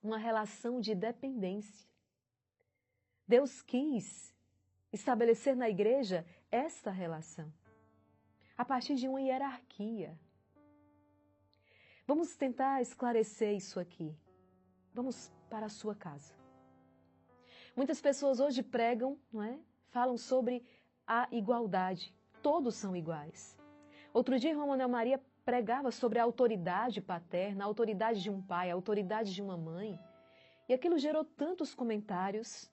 uma relação de dependência. Deus quis estabelecer na igreja esta relação, a partir de uma hierarquia. Vamos tentar esclarecer isso aqui. Vamos para a sua casa. Muitas pessoas hoje pregam, não é? Falam sobre a igualdade. Todos são iguais. Outro dia, irmã Manuel Maria pregava sobre a autoridade paterna, a autoridade de um pai, a autoridade de uma mãe. E aquilo gerou tantos comentários.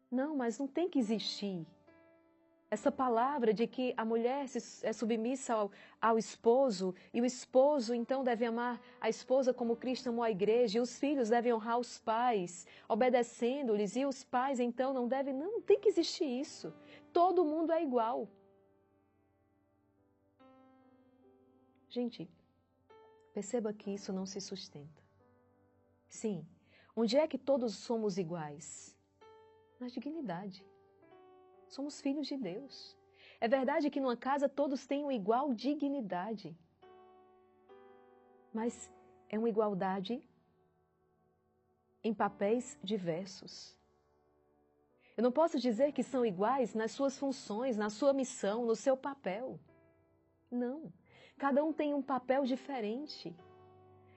Não, mas não tem que existir. Essa palavra de que a mulher é submissa ao esposo e o esposo então deve amar a esposa como Cristo amou a igreja e os filhos devem honrar os pais, obedecendo-lhes, e os pais então não devem... Não tem que existir isso. Todo mundo é igual. Gente, perceba que isso não se sustenta. Sim, onde é que todos somos iguais? Na dignidade. Somos filhos de Deus. É verdade que numa casa todos têm uma igual dignidade. Mas é uma igualdade em papéis diversos. Eu não posso dizer que são iguais nas suas funções, na sua missão, no seu papel. Não. Cada um tem um papel diferente.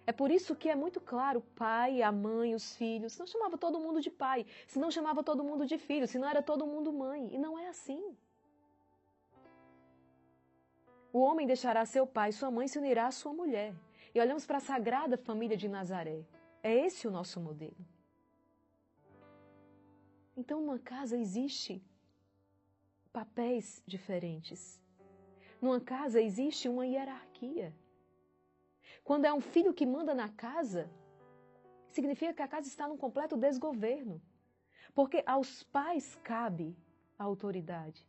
É por isso que é muito claro, o pai, a mãe, os filhos. Se não chamava todo mundo de pai, se não chamava todo mundo de filho, se não era todo mundo mãe. E não é assim. O homem deixará seu pai e sua mãe, se unirá à sua mulher. E olhamos para a Sagrada Família de Nazaré. É esse o nosso modelo. Então, numa casa existe papéis diferentes. Numa casa existe uma hierarquia. Quando é um filho que manda na casa, significa que a casa está num completo desgoverno. Porque aos pais cabe a autoridade.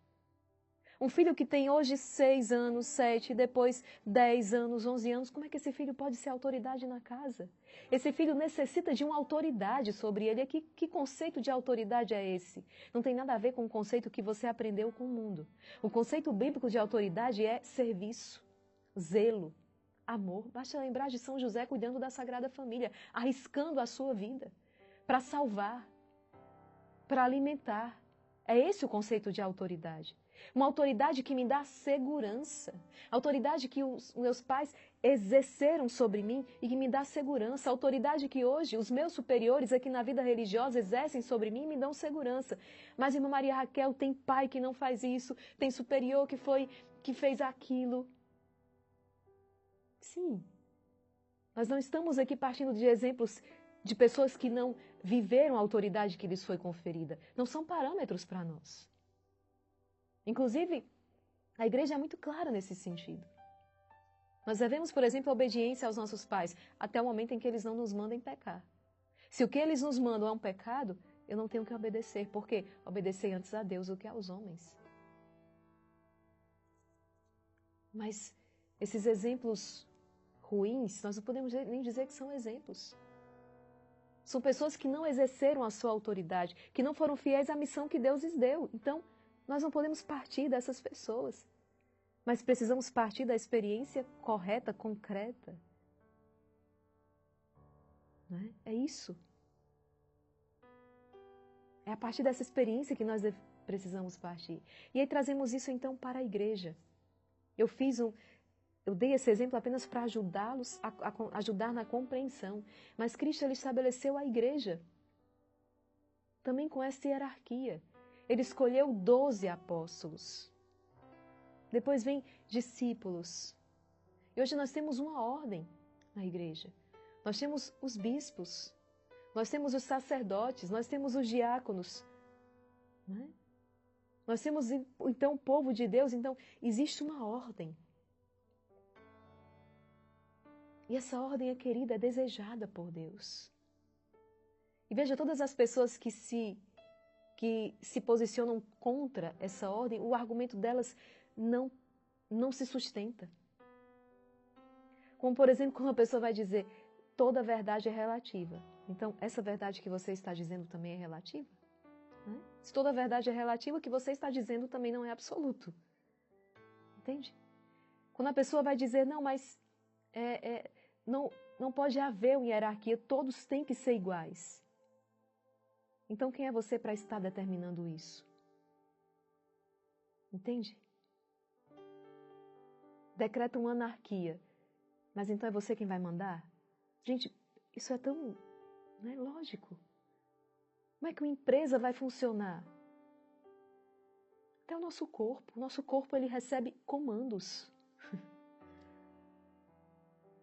Um filho que tem hoje 6 anos, 7, depois 10 anos, 11 anos, como é que esse filho pode ser autoridade na casa? Esse filho necessita de uma autoridade sobre ele. Que conceito de autoridade é esse? Não tem nada a ver com o conceito que você aprendeu com o mundo. O conceito bíblico de autoridade é serviço, zelo, amor. Basta lembrar de São José cuidando da Sagrada Família, arriscando a sua vida para salvar, para alimentar. É esse o conceito de autoridade. Uma autoridade que me dá segurança. Autoridade que os meus pais exerceram sobre mim e que me dá segurança. Autoridade que hoje os meus superiores aqui na vida religiosa exercem sobre mim e me dão segurança. Mas, irmã Maria Raquel, tem pai que não faz isso, tem superior que fez aquilo. Sim, nós não estamos aqui partindo de exemplos de pessoas que não viveram a autoridade que lhes foi conferida. Não são parâmetros para nós. Inclusive, a igreja é muito clara nesse sentido. Nós devemos, por exemplo, a obediência aos nossos pais, até o momento em que eles não nos mandem pecar. Se o que eles nos mandam é um pecado, eu não tenho que obedecer. Por quê? Obedecer antes a Deus do que aos homens. Mas esses exemplos ruins, nós não podemos nem dizer que são exemplos. São pessoas que não exerceram a sua autoridade, que não foram fiéis à missão que Deus lhes deu. Então, nós não podemos partir dessas pessoas. Mas precisamos partir da experiência correta, concreta. Não é? É isso. É a partir dessa experiência que nós precisamos partir. E aí trazemos isso então para a igreja. Eu dei esse exemplo apenas para ajudá-los, a ajudar na compreensão. Mas Cristo ele estabeleceu a igreja também com essa hierarquia. Ele escolheu 12 apóstolos. Depois vem discípulos. E hoje nós temos uma ordem na igreja. Nós temos os bispos, nós temos os sacerdotes, nós temos os diáconos. Não é? Nós temos então o povo de Deus, então existe uma ordem. E essa ordem é querida, é desejada por Deus. E veja, todas as pessoas que se posicionam contra essa ordem, o argumento delas não se sustenta. Como, por exemplo, quando a pessoa vai dizer, toda verdade é relativa. Então, essa verdade que você está dizendo também é relativa? Né? Se toda verdade é relativa, o que você está dizendo também não é absoluto. Entende? Quando a pessoa vai dizer, não, mas Não pode haver uma hierarquia, todos têm que ser iguais. Então quem é você para estar determinando isso? Entende? Decreta uma anarquia, mas então é você quem vai mandar? Gente, isso é tão, não é lógico. Como é que uma empresa vai funcionar? Até o nosso corpo ele recebe comandos.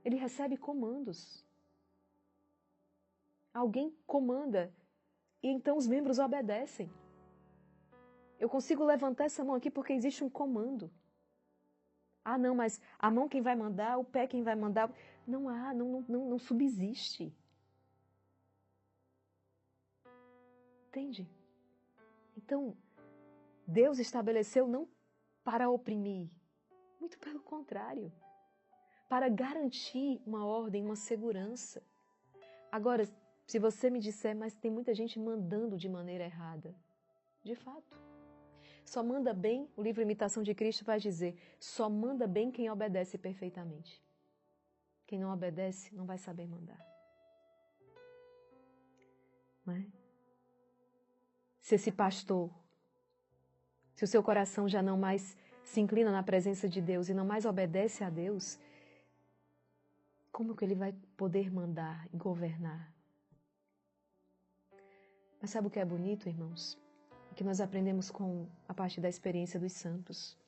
Ele recebe comandos. Alguém comanda e então os membros obedecem. Eu consigo levantar essa mão aqui porque existe um comando. Ah, não, mas a mão quem vai mandar, o pé quem vai mandar. Não há, não subsiste. Entende? Então, Deus estabeleceu não para oprimir, muito pelo contrário, para garantir uma ordem, uma segurança. Agora, se você me disser, mas tem muita gente mandando de maneira errada. De fato. Só manda bem, o livro Imitação de Cristo vai dizer, só manda bem quem obedece perfeitamente. Quem não obedece não vai saber mandar. Não é? Se esse pastor, se o seu coração já não mais se inclina na presença de Deus e não mais obedece a Deus, como que ele vai poder mandar e governar? Mas sabe o que é bonito, irmãos? Que nós aprendemos com a parte da experiência dos santos.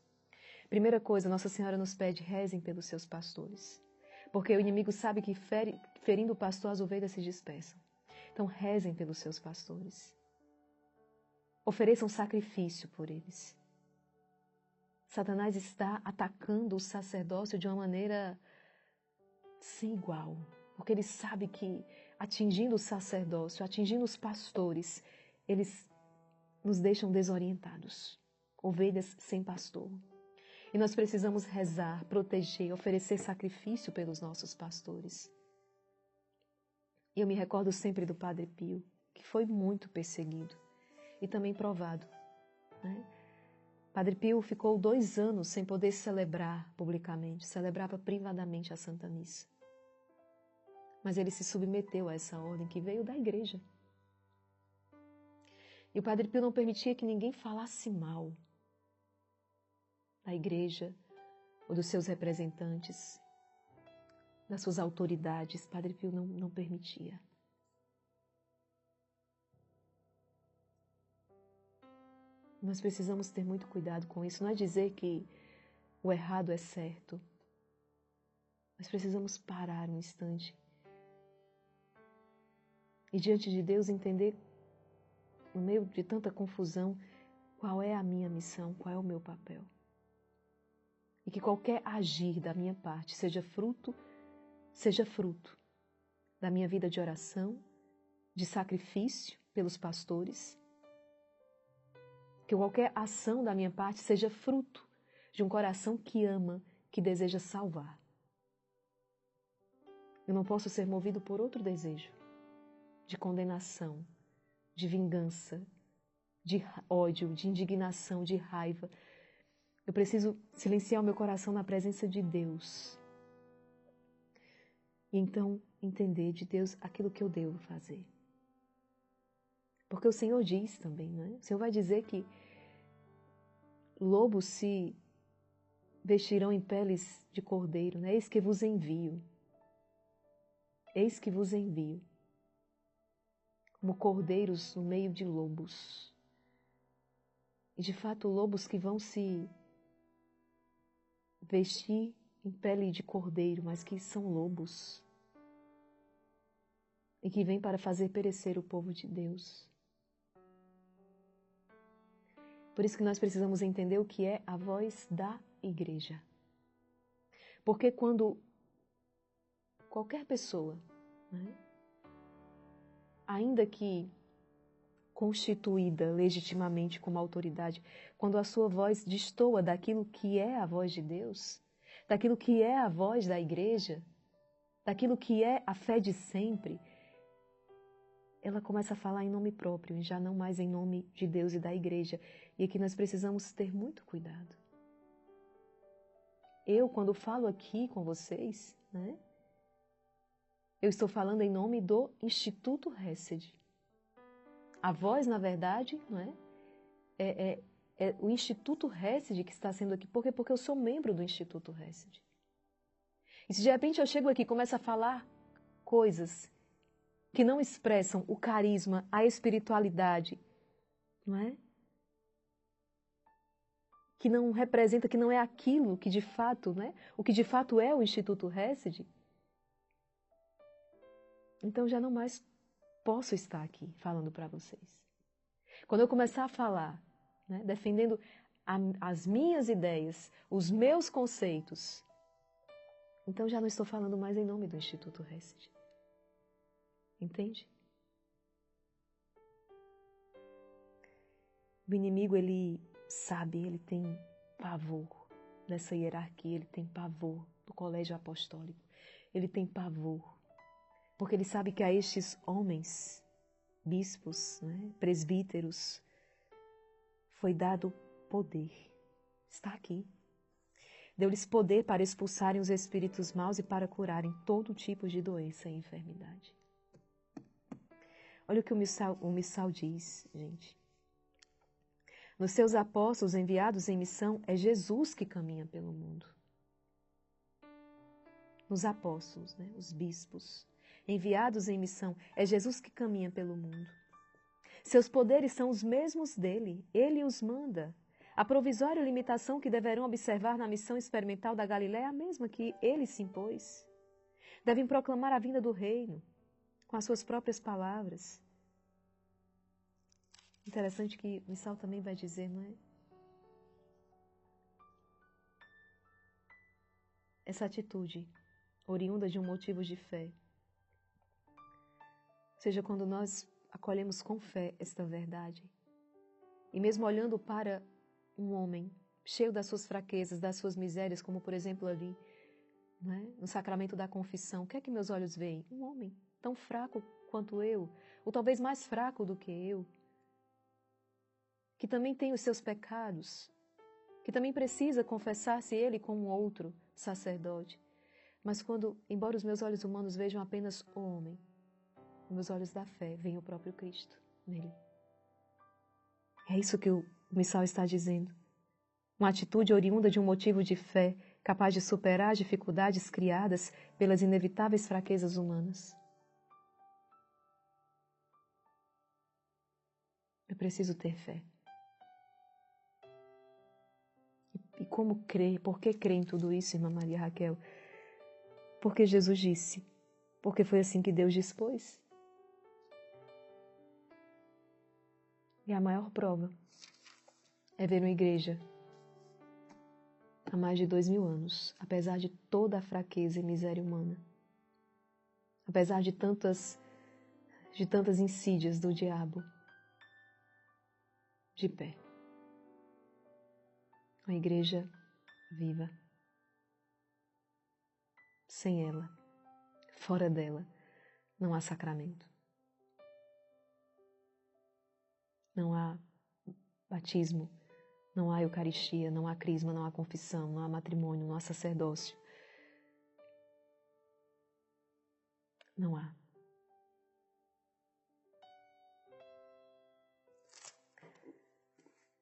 Primeira coisa, Nossa Senhora nos pede, rezem pelos seus pastores. Porque o inimigo sabe que ferindo o pastor, as ovelhas se dispersam. Então rezem pelos seus pastores. Ofereçam sacrifício por eles. Satanás está atacando o sacerdócio de uma maneira sem igual. Porque ele sabe que atingindo o sacerdócio, atingindo os pastores, eles nos deixam desorientados, ovelhas sem pastor. E nós precisamos rezar, proteger, oferecer sacrifício pelos nossos pastores. E eu me recordo sempre do Padre Pio, que foi muito perseguido e também provado. Né? Padre Pio ficou 2 anos sem poder celebrar publicamente, celebrava privadamente a Santa Missa. Mas ele se submeteu a essa ordem que veio da igreja. E o Padre Pio não permitia que ninguém falasse mal da igreja ou dos seus representantes, das suas autoridades. Padre Pio não permitia. Nós precisamos ter muito cuidado com isso. Não é dizer que o errado é certo. Nós precisamos parar um instante e diante de Deus entender, no meio de tanta confusão, qual é a minha missão, qual é o meu papel. E que qualquer agir da minha parte seja fruto da minha vida de oração, de sacrifício pelos pastores. Que qualquer ação da minha parte seja fruto de um coração que ama, que deseja salvar. Eu não posso ser movido por outro desejo, de condenação, de vingança, de ódio, de indignação, de raiva. Eu preciso silenciar o meu coração na presença de Deus. E então entender de Deus aquilo que eu devo fazer. Porque o Senhor diz também, não é? O Senhor vai dizer que lobos se vestirão em peles de cordeiro, né? Eis que vos envio. Eis que vos envio. Como cordeiros no meio de lobos. E de fato, lobos que vão se vestir em pele de cordeiro, mas que são lobos. E que vêm para fazer perecer o povo de Deus. Por isso que nós precisamos entender o que é a voz da igreja. Porque quando qualquer pessoa, né, ainda que constituída legitimamente como autoridade, quando a sua voz destoa daquilo que é a voz de Deus, daquilo que é a voz da igreja, daquilo que é a fé de sempre, ela começa a falar em nome próprio e já não mais em nome de Deus e da igreja. E aqui nós precisamos ter muito cuidado. Eu, quando falo aqui com vocês, né, Eu estou falando em nome do Instituto Hesed. A voz, na verdade, não é? É o Instituto Hesed que está sendo aqui. Por quê? Porque eu sou membro do Instituto Hesed. E se de repente eu chego aqui e começo a falar coisas que não expressam o carisma, a espiritualidade, não é? Que não representa, que não é aquilo que de fato, né? O que de fato é o Instituto Hesed, então já não mais posso estar aqui falando para vocês. Quando eu começar a falar, né, defendendo as minhas ideias, os meus conceitos, então já não estou falando mais em nome do Instituto Hesed. Entende? O inimigo, ele sabe, ele tem pavor dessa hierarquia, ele tem pavor do colégio apostólico, ele tem pavor, porque ele sabe que a estes homens, bispos, né, presbíteros, foi dado poder. Está aqui. Deu-lhes poder para expulsarem os espíritos maus e para curarem todo tipo de doença e enfermidade. Olha o que o Missal diz, gente. Nos seus apóstolos enviados em missão, é Jesus que caminha pelo mundo. Nos apóstolos, né, os bispos, enviados em missão, é Jesus que caminha pelo mundo. Seus poderes são os mesmos dele, ele os manda. A provisória limitação que deverão observar na missão experimental da Galiléia é a mesma que ele se impôs. Devem proclamar a vinda do reino, com as suas próprias palavras. Interessante que o Missal também vai dizer, não é? Essa atitude, oriunda de um motivo de fé. Ou seja, quando nós acolhemos com fé esta verdade, e mesmo olhando para um homem cheio das suas fraquezas, das suas misérias, como por exemplo ali, não é? No sacramento da confissão, o que é que meus olhos veem? Um homem tão fraco quanto eu, ou talvez mais fraco do que eu, que também tem os seus pecados, que também precisa confessar-se ele com um outro sacerdote. Mas quando, embora os meus olhos humanos vejam apenas o homem, meus olhos da fé veem o próprio Cristo nele. É isso que o Missal está dizendo. Uma atitude oriunda de um motivo de fé, capaz de superar as dificuldades criadas pelas inevitáveis fraquezas humanas. Eu preciso ter fé. E como crer? Por que crer em tudo isso, irmã Maria Raquel? Porque Jesus disse. Porque foi assim que Deus dispôs. E a maior prova é ver uma igreja há mais de 2000 anos, apesar de toda a fraqueza e miséria humana, apesar de tantas insídias do diabo, de pé. Uma igreja viva. Sem ela, fora dela, não há sacramento. Não há batismo, não há eucaristia, não há crisma, não há confissão, não há matrimônio, não há sacerdócio. Não há.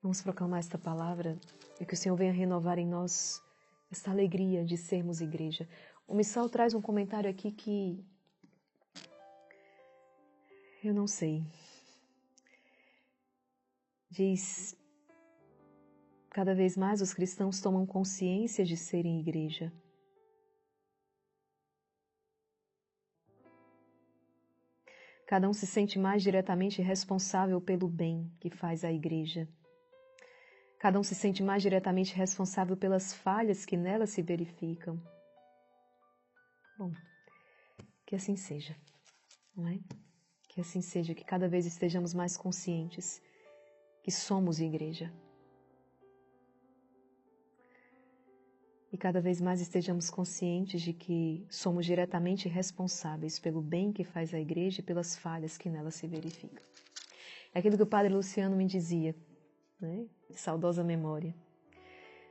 Vamos proclamar esta palavra e que o Senhor venha renovar em nós esta alegria de sermos igreja. O Missal traz um comentário aqui que eu não sei. Diz: cada vez mais os cristãos tomam consciência de serem igreja. Cada um se sente mais diretamente responsável pelo bem que faz a igreja. Cada um se sente mais diretamente responsável pelas falhas que nela se verificam. Bom, que assim seja, não é? Que assim seja, que cada vez estejamos mais conscientes que somos igreja. E cada vez mais estejamos conscientes de que somos diretamente responsáveis pelo bem que faz a igreja e pelas falhas que nela se verificam. É aquilo que o Padre Luciano me dizia, né? De saudosa memória.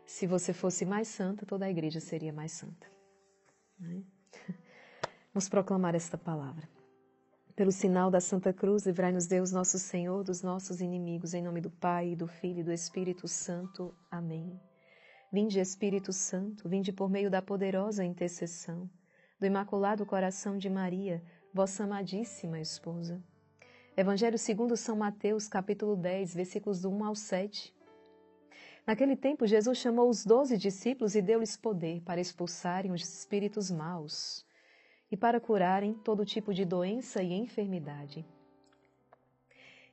Se você fosse mais santa, toda a igreja seria mais santa. Né? Vamos proclamar esta palavra. Pelo sinal da Santa Cruz, livrai-nos Deus, nosso Senhor, dos nossos inimigos, em nome do Pai, do Filho e do Espírito Santo. Amém. Vinde, Espírito Santo, vinde por meio da poderosa intercessão do Imaculado Coração de Maria, vossa amadíssima esposa. Evangelho segundo São Mateus, capítulo 10, versículos do 1 ao 7. Naquele tempo, Jesus chamou os 12 discípulos e deu-lhes poder para expulsarem os espíritos maus e para curarem todo tipo de doença e enfermidade.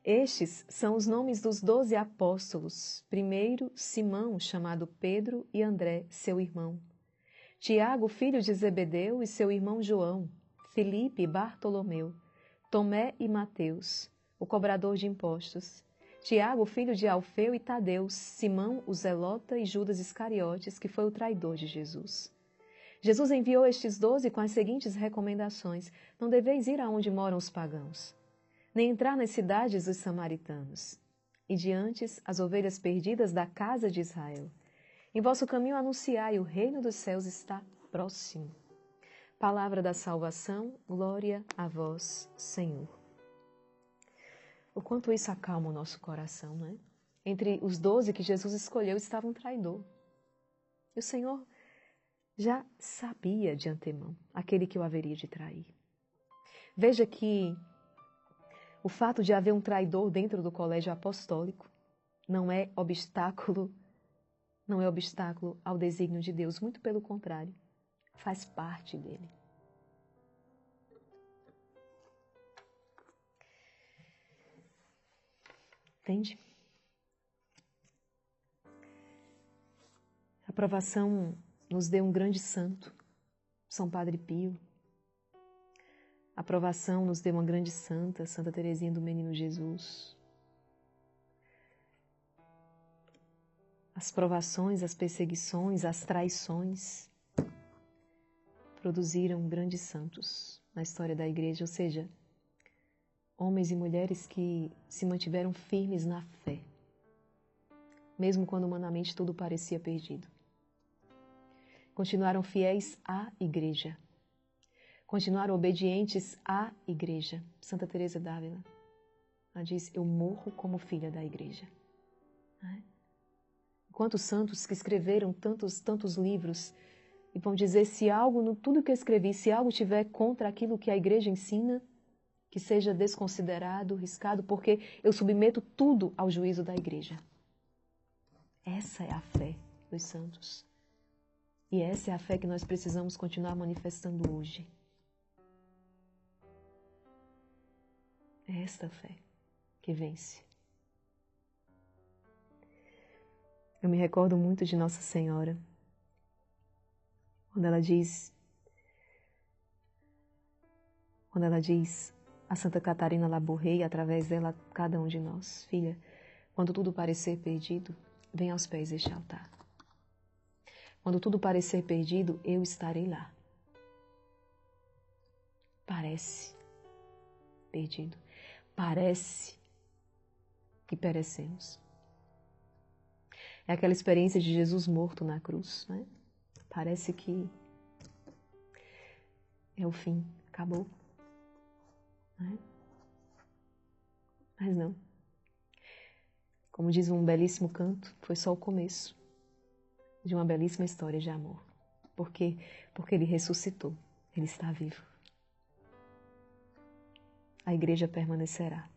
Estes são os nomes dos 12 apóstolos. Primeiro, Simão, chamado Pedro, e André, seu irmão. Tiago, filho de Zebedeu, e seu irmão João. Filipe e Bartolomeu. Tomé e Mateus, o cobrador de impostos. Tiago, filho de Alfeu, e Tadeu. Simão, o zelota, e Judas Iscariotes, que foi o traidor de Jesus. Jesus enviou estes 12 com as seguintes recomendações: não deveis ir aonde moram os pagãos, nem entrar nas cidades dos samaritanos, e diante as ovelhas perdidas da casa de Israel. Em vosso caminho anunciai, o reino dos céus está próximo. Palavra da salvação, glória a vós, Senhor. O quanto isso acalma o nosso coração, não é? Entre os 12 que Jesus escolheu estava um traidor. E o Senhor já sabia de antemão aquele que o haveria de trair. Veja que o fato de haver um traidor dentro do colégio apostólico não é obstáculo ao desígnio de Deus, muito pelo contrário, faz parte dele. Entende? A provação nos deu um grande santo, São Padre Pio. A provação nos deu uma grande santa, Santa Teresinha do Menino Jesus. As provações, as perseguições, as traições produziram grandes santos na história da Igreja, ou seja, homens e mulheres que se mantiveram firmes na fé, mesmo quando humanamente tudo parecia perdido. Continuaram fiéis à Igreja. Continuaram obedientes à Igreja. Santa Teresa d'Ávila, ela diz: eu morro como filha da Igreja. Quantos santos que escreveram tantos livros e vão dizer: se algo, tudo que eu escrevi, se algo tiver contra aquilo que a Igreja ensina, que seja desconsiderado, riscado, porque eu submeto tudo ao juízo da Igreja. Essa é a fé dos santos. E essa é a fé que nós precisamos continuar manifestando hoje. É esta fé que vence. Eu me recordo muito de Nossa Senhora, quando ela diz a Santa Catarina Labouré, e através dela a cada um de nós: filha, quando tudo parecer perdido, vem aos pés deste altar. Quando tudo parecer perdido, eu estarei lá. Parece perdido. Parece que perecemos. É aquela experiência de Jesus morto na cruz, né? Parece que é o fim, acabou. Né? Mas não. Como diz um belíssimo canto, foi só o começo de uma belíssima história de amor. Por quê? Porque ele ressuscitou, ele está vivo. A Igreja permanecerá.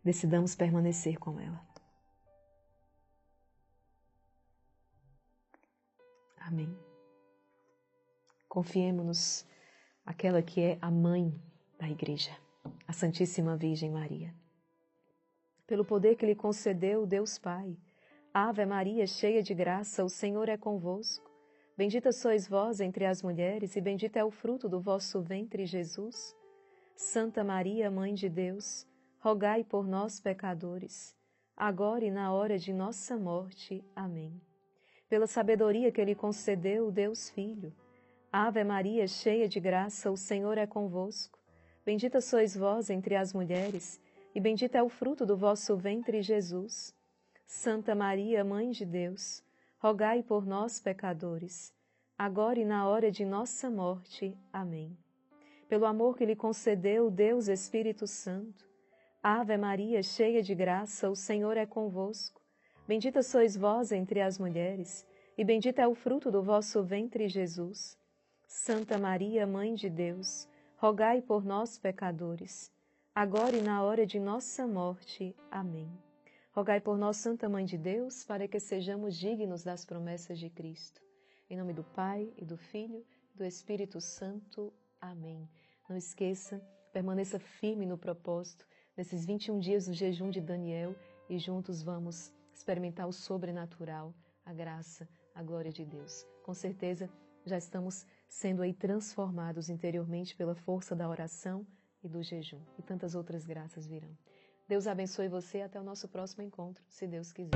Decidamos permanecer com ela. Amém. Confiemo-nos àquela que é a mãe da Igreja, a Santíssima Virgem Maria. Pelo poder que lhe concedeu Deus Pai, Ave Maria, cheia de graça, o Senhor é convosco. Bendita sois vós entre as mulheres, e bendito é o fruto do vosso ventre, Jesus. Santa Maria, Mãe de Deus, rogai por nós, pecadores, agora e na hora de nossa morte. Amém. Pela sabedoria que lhe concedeu Deus Filho, Ave Maria, cheia de graça, o Senhor é convosco. Bendita sois vós entre as mulheres, e bendito é o fruto do vosso ventre, Jesus. Santa Maria, Mãe de Deus, rogai por nós, pecadores, agora e na hora de nossa morte. Amém. pelo amor que lhe concedeu Deus Espírito Santo. Ave Maria, cheia de graça, o Senhor é convosco. Bendita sois vós entre as mulheres, e bendito é o fruto do vosso ventre, Jesus. Santa Maria, Mãe de Deus, rogai por nós, pecadores, agora e na hora de nossa morte. Amém. Rogai por nós, Santa Mãe de Deus, para que sejamos dignos das promessas de Cristo. Em nome do Pai, e do Filho, e do Espírito Santo. Amém. Não esqueça, permaneça firme no propósito nesses 21 dias do jejum de Daniel e juntos vamos experimentar o sobrenatural, a graça, a glória de Deus. Com certeza já estamos sendo aí transformados interiormente pela força da oração e do jejum. E tantas outras graças virão. Deus abençoe você e até o nosso próximo encontro, se Deus quiser.